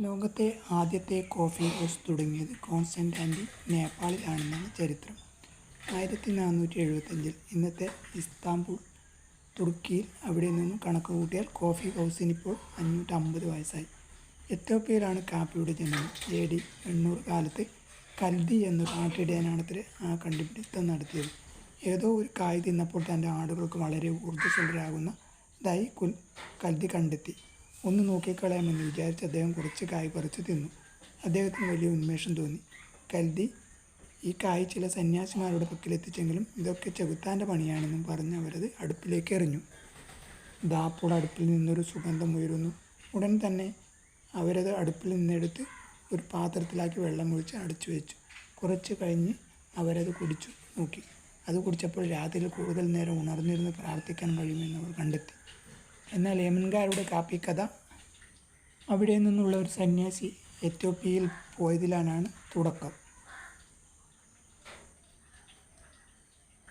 ലോകത്തെ ആദ്യത്തെ coffee house തുടങ്ങിയത് കോൺസ്റ്റന്റൈൻ നേപ്പാളിലാണെന്നാണ് ചരിത്രം. 1475 ഇന്നത്തെ ഇസ്താംബുൾ, തുർക്കിയിൽ. അവിടെ നിന്നും കണക്ക് കൂട്ടിയാൽ കോഫി ഹൗസിനിപ്പോൾ 550 വയസ്സായി. എത്യോപ്യയിലാണ് കാപ്പിയുടെ ജനനം. AD 800 കാലത്ത് കൽദി എന്നൊരു ആട്ടിടയനാണത്രേ ആ കണ്ടുപിടുത്തം നടത്തിയത്. ഏതോ ഒരു കായ് തിന്നപ്പോൾ തൻ്റെ ആടുകൾക്ക് വളരെ ഊർജ്ജസ്വലരാകുന്നതായി കൽദി കണ്ടെത്തി. ഒന്ന് നോക്കിക്കളയാമെന്ന് വിചാരിച്ച് അദ്ദേഹം കുറച്ച് കായ് പറിച്ചു തിന്നു. അദ്ദേഹത്തിന് വലിയ ഉന്മേഷം തോന്നി. കൽദി ഈ കായ് ചില സന്യാസിമാരുടെ പക്കലെത്തിച്ചെങ്കിലും ഇതൊക്കെ ചെകുത്താൻ്റെ പണിയാണെന്നും പറഞ്ഞ് അവരത് അടുപ്പിലേക്ക് എറിഞ്ഞു. അപ്പോൾ അടുപ്പിൽ നിന്നൊരു സുഗന്ധം ഉയരുന്നു. ഉടൻ തന്നെ അവരത് അടുപ്പിൽ നിന്നെടുത്ത് ഒരു പാത്രത്തിലാക്കി വെള്ളമൊഴിച്ച് അടച്ചു വെച്ചു. കുറച്ച് കഴിഞ്ഞ് അവരത് കുടിച്ചു നോക്കി. അത് കുടിച്ചപ്പോൾ രാത്രിയിൽ കൂടുതൽ നേരം ഉണർന്നിരുന്ന് പ്രാർത്ഥിക്കാൻ കഴിയുമെന്ന് അവർ കണ്ടെത്തി. എന്നാൽ യമൻകാരുടെ കാപ്പി കഥ അവിടെ നിന്നുള്ള ഒരു സന്യാസി എത്യോപ്യയിൽ പോയതിലാണ് തുടക്കം.